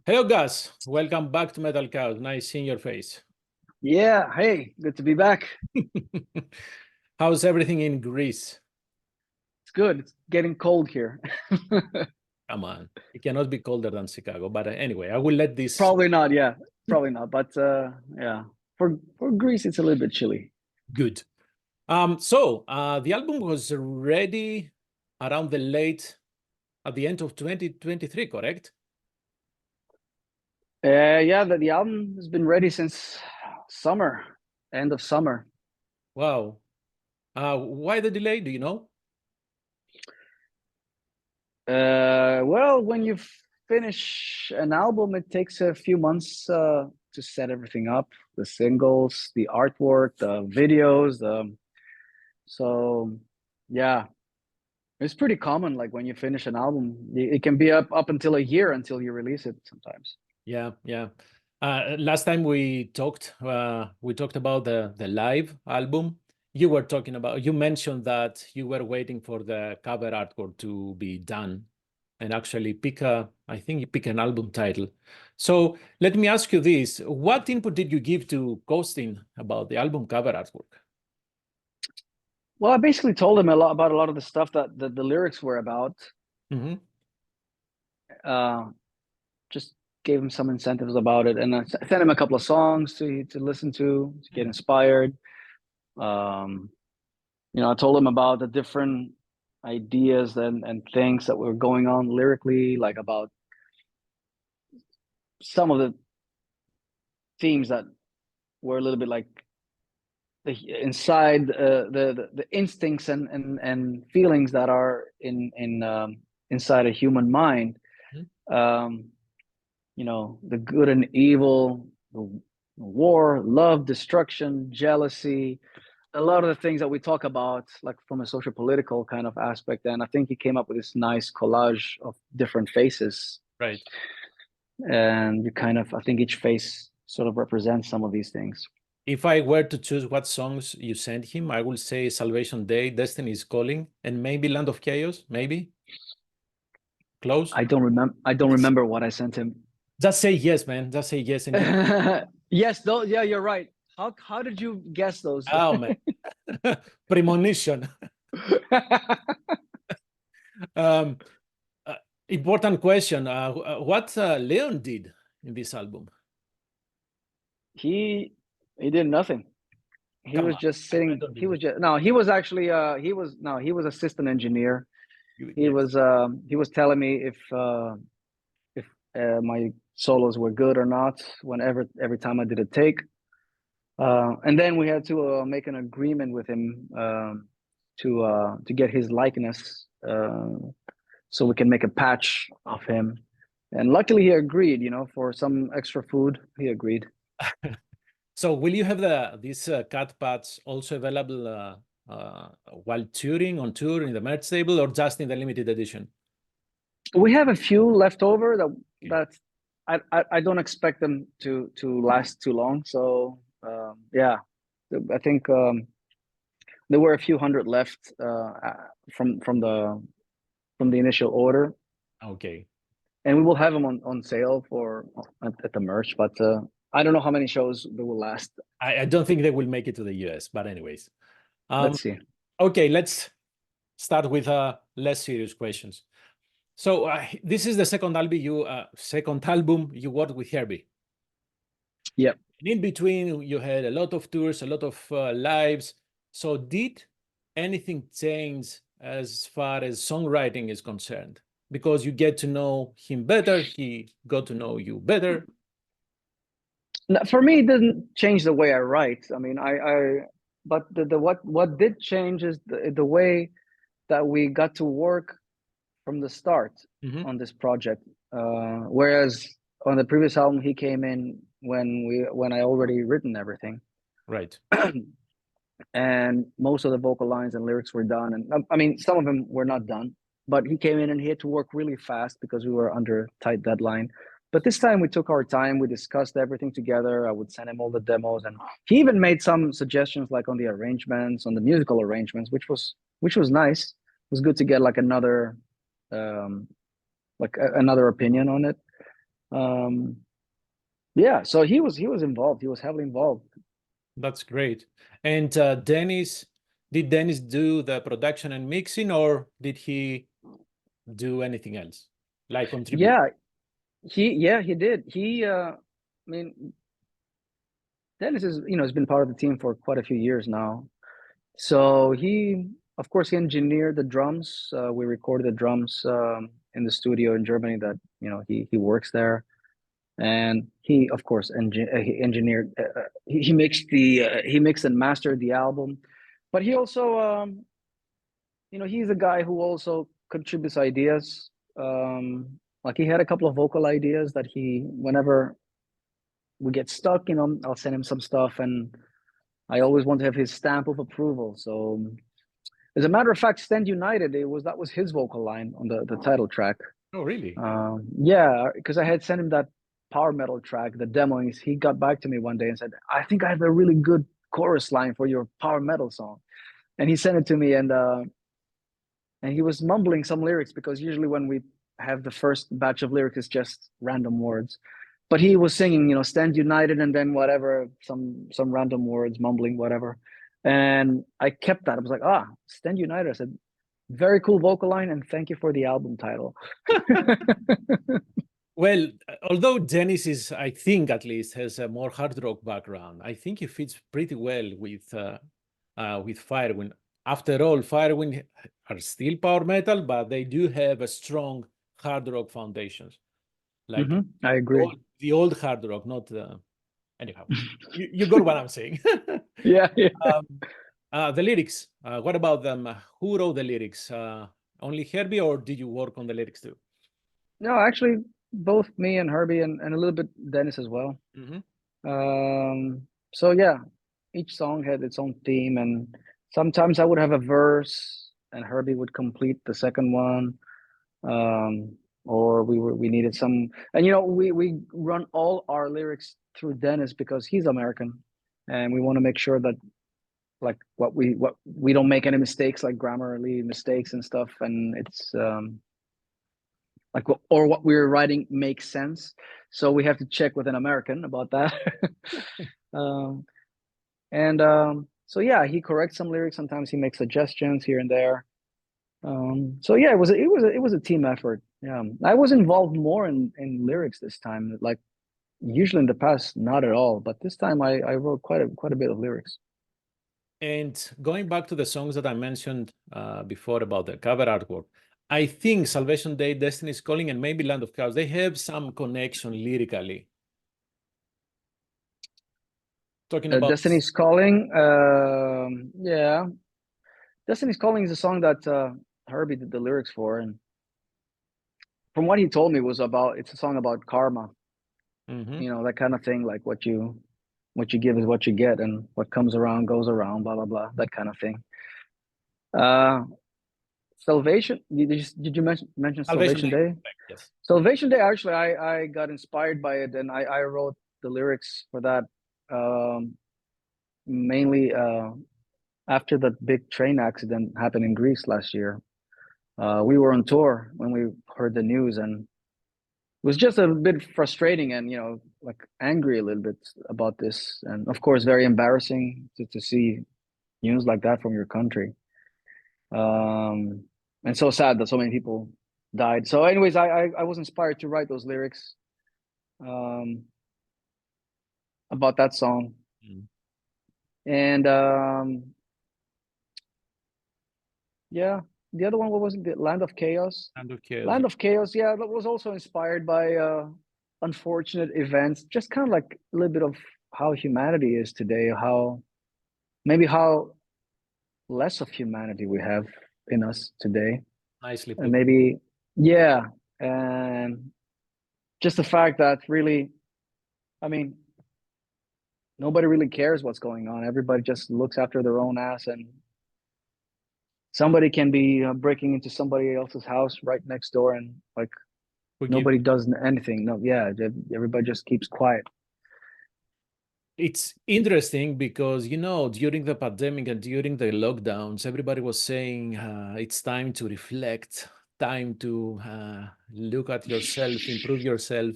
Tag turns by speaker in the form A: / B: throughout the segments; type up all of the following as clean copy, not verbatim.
A: Hello, Gus. Welcome back to MetalKaoz. Nice seeing your face.
B: Yeah, hey, good to be back.
A: How's everything in Greece?
B: It's good. It's getting cold here.
A: Come on, it cannot be colder than Chicago. But anyway, I will let this.
B: Probably not, yeah. Probably not. But yeah, for Greece, it's a little bit chilly.
A: Good. The album was ready around at the end of 2023, correct?
B: Yeah, the album has been ready since summer, end of summer.
A: Wow. Why the delay? Do you know?
B: Well, when you finish an album, it takes a few months to set everything up, the singles, the artwork, the videos. So yeah, it's pretty common. Like when you finish an album, it can be up until a year until you release it sometimes.
A: Yeah, yeah. Last time we talked about the live album. You mentioned that you were waiting for the cover artwork to be done and actually I think you pick an album title. So let me ask you this. What input did you give to Costin about the album cover artwork?
B: Well, I basically told him a lot of the stuff that the lyrics were about.
A: Mm-hmm.
B: Just gave him some incentives about it, and I sent him a couple of songs to listen to get inspired. I told him about the different ideas and things that were going on lyrically, like about some of the themes that were a little bit like inside the instincts and feelings that are inside a human mind. Um, the good and evil, the war, love, destruction, jealousy, a lot of the things that we talk about, like from a social political kind of aspect. And I think he came up with this nice collage of different faces.
A: Right.
B: And I think each face sort of represents some of these things.
A: If I were to choose what songs you sent him, I would say Salvation Day, Destiny is Calling, and maybe Land of Chaos, maybe? Close?
B: I don't remember what I sent him.
A: Just say yes, man. Just say yes.
B: Yes, though. Yeah, you're right. How did you guess those?
A: Oh, man. Premonition. Important question. What Leon did in this album?
B: He did nothing. He was just sitting. He was assistant engineer. He was telling me if my solos were good or not every time I did a take. And then we had to make an agreement with him to get his likeness so we can make a patch of him. And luckily he agreed, for some extra food, he agreed.
A: So will you have these cut pads also available while touring, on tour, in the merch table, or just in the limited edition?
B: We have a few left over that I don't expect them to last too long. So yeah, I think there were a few hundred left from the initial order.
A: Okay.
B: And we will have them on sale at the merch, but I don't know how many shows they will last.
A: I don't think they will make it to the US, but anyways.
B: Let's see.
A: Okay, let's start with less serious questions. So this is the second album you worked with Herbie.
B: Yep.
A: In between, you had a lot of tours, a lot of lives. So did anything change as far as songwriting is concerned? Because you get to know him better, he got to know you better.
B: For me, it doesn't change the way I write. I mean, but what did change is the way that we got to work from the start on this project. Whereas on the previous album, he came in when I already written everything.
A: Right.
B: And most of the vocal lines and lyrics were done. And I mean, some of them were not done, but he came in and he had to work really fast because we were under tight deadline. But this time we took our time, we discussed everything together. I would send him all the demos, and he even made some suggestions like on the arrangements, on the musical arrangements, which was nice. It was good to get like another opinion on it. Yeah, so he was involved. He was heavily involved.
A: That's great. And did Dennis do the production and mixing, or did he do anything else, like contribute?
B: He did. I mean, Dennis is, has been part of the team for quite a few years now. So of course, he engineered the drums. We recorded the drums in the studio in Germany that, he works there. And he, of course, he engineered, he mixed he mixed and mastered the album. But he also, he's a guy who also contributes ideas. Like he had a couple of vocal ideas that whenever we get stuck, I'll send him some stuff, and I always want to have his stamp of approval. So, as a matter of fact, "Stand United," that was his vocal line on the title track.
A: Oh, really?
B: Yeah, because I had sent him that power metal track, the demo, and he got back to me one day and said, "I think I have a really good chorus line for your power metal song," and he sent it to me, and he was mumbling some lyrics, because usually when we have the first batch of lyrics, it's just random words. But he was singing, "Stand United," and then whatever, some random words, mumbling, whatever. And I kept that. I was like, "Stand United." I said, "Very cool vocal line, and thank you for the album title."
A: Well, although Dennis I think at least, has a more hard rock background, I think he fits pretty well with Firewind. After all, Firewind are still power metal, but they do have a strong hard rock foundations. Like
B: I agree.
A: The old hard rock, not anyhow. You got what I'm saying.
B: Yeah.
A: The lyrics. What about them? Who wrote the lyrics? Only Herbie, or did you work on the lyrics too?
B: No, actually, both me and Herbie, and a little bit Dennis as well. So yeah, each song had its own theme, and sometimes I would have a verse and Herbie would complete the second one. Or we needed some, and we run all our lyrics through Dennis because he's American, and we want to make sure that, like, what we don't make any mistakes, like grammarly mistakes and stuff, and it's like what we're writing makes sense. So we have to check with an American about that. So yeah, he corrects some lyrics. Sometimes he makes suggestions here and there. So yeah, it was a team effort. Yeah, I was involved more in lyrics this time. Like usually in the past, not at all. But this time, I wrote quite a bit of lyrics.
A: And going back to the songs that I mentioned before about the cover artwork, I think Salvation Day, Destiny's Calling, and maybe Land of Chaos, they have some connection lyrically. Talking about
B: Destiny's Calling. Yeah, Destiny's Calling is a song that Herbie did the lyrics for, and from what he told me, it's a song about karma. That kind of thing, like what you give is what you get, and what comes around goes around, blah blah blah, that kind of thing. Salvation, did you mention Salvation Day?
A: Yes.
B: Salvation Day, actually, I got inspired by it, and I wrote the lyrics for that mainly after that big train accident happened in Greece last year. We were on tour when we heard the news, and it was just a bit frustrating and, like angry a little bit about this. And of course, very embarrassing to see news like that from your country. And so sad that so many people died. So anyways, I was inspired to write those lyrics about that song. And yeah, the other one, what was it? The Land of Chaos. Land of Chaos, yeah, that was also inspired by unfortunate events, just kind of like a little bit of how humanity is today, how less of humanity we have in us today.
A: Nicely put.
B: And maybe, yeah, and just the fact that really, I mean, nobody really cares what's going on. Everybody just looks after their own ass, and somebody can be breaking into somebody else's house right next door, and like nobody does anything. No, yeah, everybody just keeps quiet.
A: It's interesting because, during the pandemic and during the lockdowns, everybody was saying it's time to reflect, time to look at yourself, improve yourself.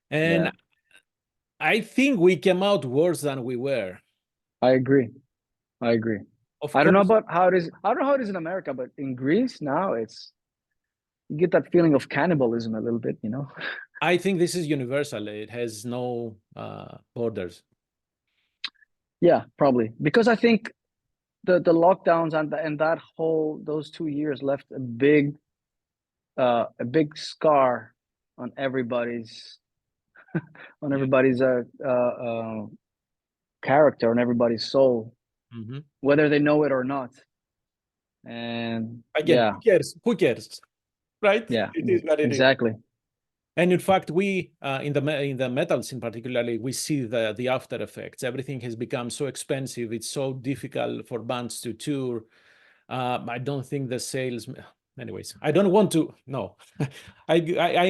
A: And
B: Yeah,
A: I think we came out worse than we were.
B: I agree. I agree.
A: Of
B: I don't know
A: course,
B: about how it is. I don't know how it is in America, but in Greece now it's you get that feeling of cannibalism a little bit, you know?
A: I think this is universal. It has no borders.
B: Yeah, probably. Because I think the lockdowns and that whole those 2 years left a big scar on everybody's on
A: Yeah.
B: everybody's character, on everybody's soul,
A: Mhm.
B: whether they know it or not. And
A: Again,
B: yeah,
A: who cares? Who cares? Right?
B: yeah,
A: It is what it is.
B: exactly.
A: And in fact, we in the metals in particularly, we see the after effects. Everything has become so expensive. It's so difficult for bands to tour. I don't think the sales. Anyways, I don't want to. No, I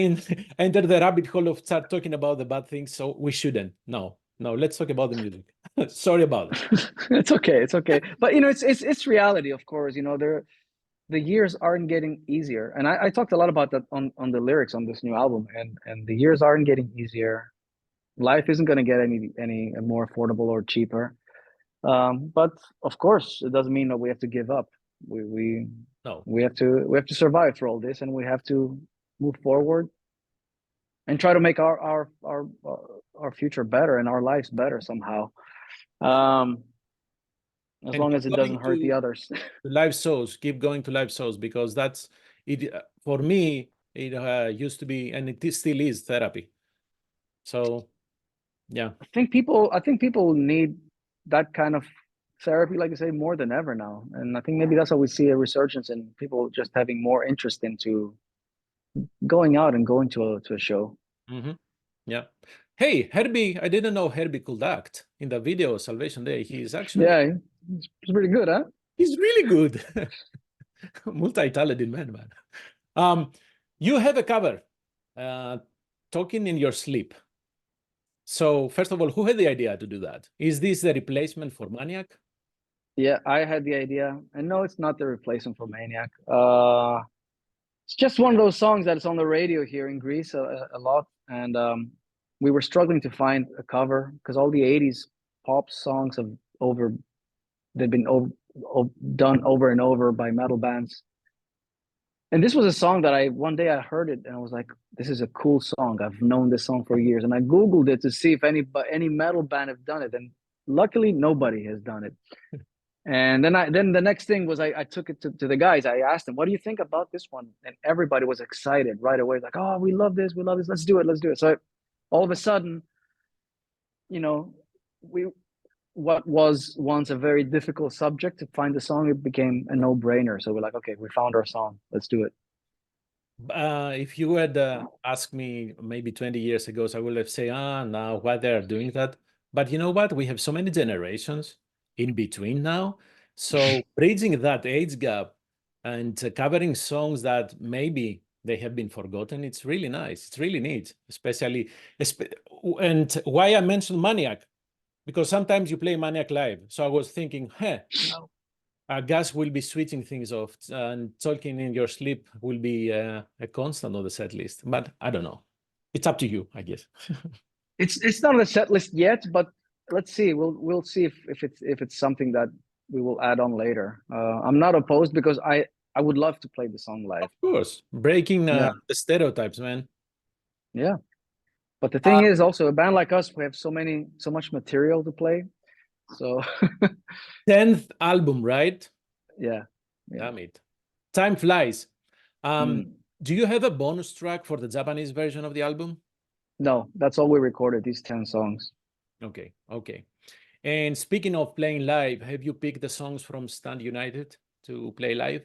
A: entered the rabbit hole of start talking about the bad things. So we shouldn't. No, no. Let's talk about the music. Sorry about that.
B: It's okay. It's okay. But you know, it's reality, of course. You know, the years aren't getting easier. And I talked a lot about that on the lyrics on this new album. And the years aren't getting easier. Life isn't going to get any more affordable or cheaper. But of course, it doesn't mean that we have to give up. We we
A: No.
B: we have to survive through all this, and we have to move forward and try to make our future better and our lives better somehow. Um, as
A: And
B: long
A: keep
B: as it
A: going
B: doesn't hurt the others.
A: to live shows. Keep going to live shows because that's it. For me, it used to be, and it still is therapy. So yeah.
B: I think people need that kind of therapy, like I say, more than ever now. And I think maybe that's why we see a resurgence in people just having more interest into going out and going to a show.
A: Mm-hmm. Yeah. Hey, Herbie, I didn't know Herbie could act in the video Salvation Day. He's actually,
B: Yeah, it's pretty good, huh?
A: he's really good. Multi-talented man. You have a cover, Talking in Your Sleep. So first of all, who had the idea to do that? Is this the replacement for Maniac?
B: Yeah, I had the idea. And no, it's not the replacement for Maniac. It's just one of those songs that is on the radio here in Greece a lot. And we were struggling to find a cover because all the 80s pop songs have they've been done over and over by metal bands. And this was a song that one day I heard it and I was like, this is a cool song. I've known this song for years. And I Googled it to see if any metal band have done it. And luckily nobody has done it. And then the next thing was I took it to the guys. I asked them, what do you think about this one? And everybody was excited right away. Like, oh, we love this. We love this. Let's do it. Let's do it. So all of a sudden, you know, what was once a very difficult subject to find a song, it became a no-brainer. So we're like, okay, we found our song. Let's do it.
A: If you had asked me maybe 20 years ago, so I would have said, now why they're doing that. But you know what? We have so many generations in between now. So bridging that age gap and covering songs that maybe they have been forgotten, it's really nice. It's really neat, especially. And why I mentioned Maniac, because sometimes you play Maniac live. So I was thinking, now Gus will be switching things off, and Talking in Your Sleep will be a constant on the set list. But I don't know. It's up to you, I guess.
B: It's not on the set list yet, but let's see. We'll see if it's something that we will add on later. I'm not opposed because I would love to play the song live.
A: Of course, breaking
B: Yeah,
A: the stereotypes, man.
B: yeah. But the thing is, also a band like us, we have so much material to play. So
A: 10th album, right?
B: yeah.
A: Damn it. Time flies.
B: Mm.
A: Do you have a bonus track for the Japanese version of the album?
B: No, that's all we recorded, these 10 songs.
A: Okay. And speaking of playing live, have you picked the songs from Stand United to play live?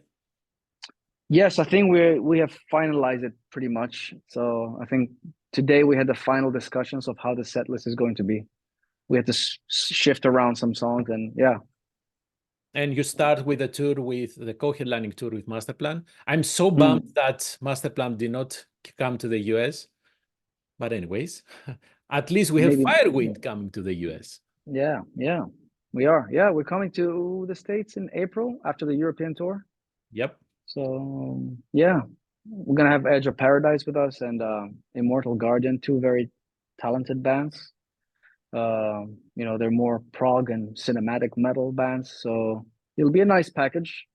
B: Yes, I think we have finalized it pretty much. So I think today we had the final discussions of how the set list is going to be. We had to shift around some songs, and yeah.
A: And you start with a tour with the co-headlining tour with Masterplan. I'm so bummed that Masterplan did not come to the US. But anyways, at least we have
B: Maybe.
A: Firewind coming to the US.
B: Yeah, we are. Yeah, we're coming to the States in April after the European tour.
A: Yep.
B: So yeah, we're gonna have Edge of Paradise with us and Immortal Guardian, two very talented bands. You know, they're more prog and cinematic metal bands, so it'll be a nice package.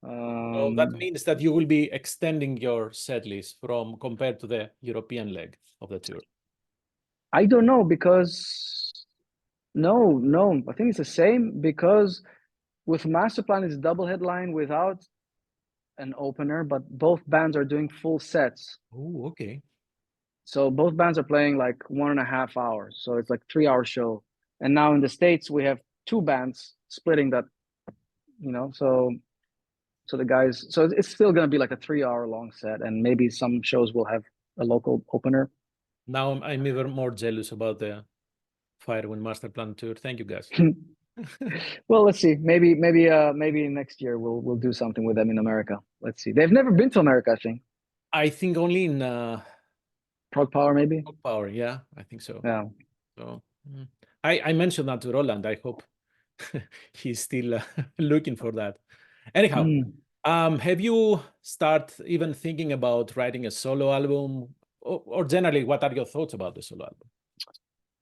A: So that means that you will be extending your set list from compared to the European leg of the tour.
B: I don't know because no, I think it's the same because with Masterplan it's double headline without an opener, but both bands are doing full sets.
A: Oh, okay.
B: So both bands are playing like 1.5 hours. So it's like 3 hour show. And now in the States we have two bands splitting that, you know, so the guys, so it's still gonna be like a 3 hour long set, and maybe some shows will have a local opener.
A: Now I'm even more jealous about the Firewind Masterplan tour. Thank you, guys.
B: Well, let's see. Maybe next year we'll do something with them in America. Let's see. They've never been to America, I think.
A: I think only in
B: Prog Power, maybe.
A: Prog Power, yeah, I think so.
B: Yeah.
A: So I mentioned that to Roland. I hope he's still looking for that. Anyhow, have you started even thinking about writing a solo album, or generally, what are your thoughts about the solo album?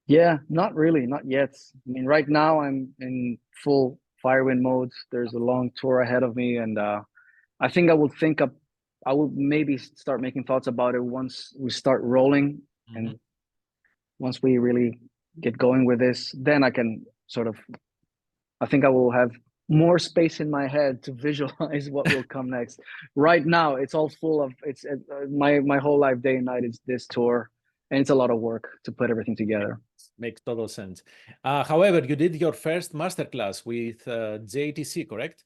B: Yeah, not really, not yet. I mean, right now I'm in full Firewind mode. There's a long tour ahead of me, and I think I will maybe start making thoughts about it once we start rolling, and once we really get going with this, then I can I think I will have more space in my head to visualize what will come next. Right now, it's all full of my whole life, day and night, is this tour, and it's a lot of work to put everything together.
A: Makes total sense. However, you did your first masterclass with JTC, correct?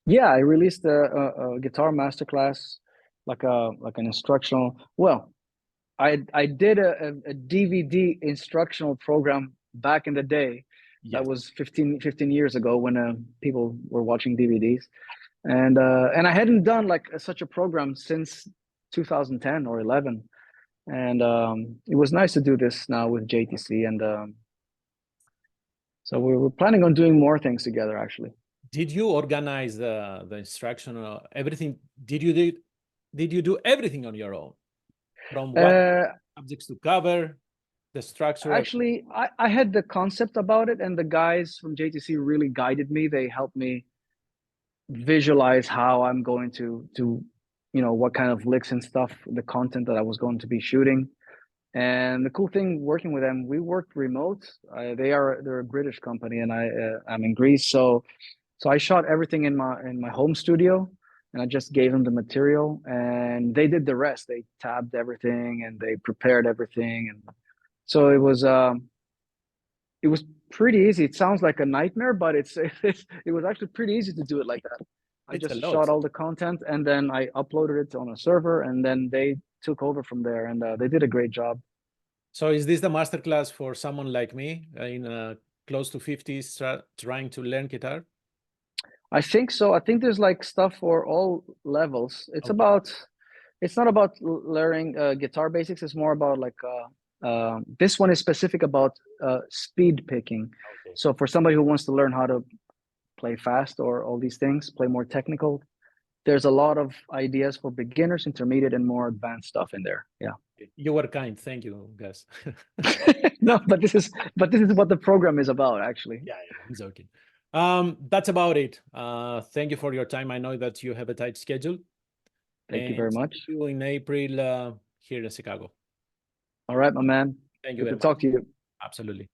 B: Yeah, I released a guitar masterclass, like an instructional. Well, I did a DVD instructional program back in the day.
A: Yes.
B: That was 15 years ago when people were watching DVDs, and I hadn't done like such a program since 2010 or 11, and it was nice to do this now with JTC, and so we're planning on doing more things together, actually.
A: Did you organize the instruction or everything? Did you do everything on your own? From what subjects to cover, the structure?
B: Actually, I had the concept about it, and the guys from JTC really guided me. They helped me visualize how I'm going to you know, what kind of licks and stuff, the content that I was going to be shooting. And the cool thing working with them, we worked remote. They're a British company, and I'm in Greece, so I shot everything in my home studio, and I just gave them the material, and they did the rest. They tabbed everything and they prepared everything, and so it was pretty easy. It sounds like a nightmare, but it was actually pretty easy to do it like that. I just shot all the content, and then I uploaded it on a server, and then they took over from there, and they did a great job.
A: So is this the masterclass for someone like me in close to 50s trying to learn guitar?
B: I think so. I think there's like stuff for all levels. It's not about learning guitar basics. It's more about like this one is specific about speed picking. Okay. So for somebody who wants to learn how to play fast or all these things, play more technical, there's a lot of ideas for beginners, intermediate, and more advanced stuff in there. Yeah.
A: You were kind. Thank you, Gus.
B: No, but this is what the program is about, actually.
A: Yeah, I'm joking. That's about it. Thank you for your time. I know that you have a tight schedule.
B: Thank you very much.
A: See you in April here in Chicago.
B: All right, my man.
A: Thank you.
B: Good to talk to you.
A: Absolutely.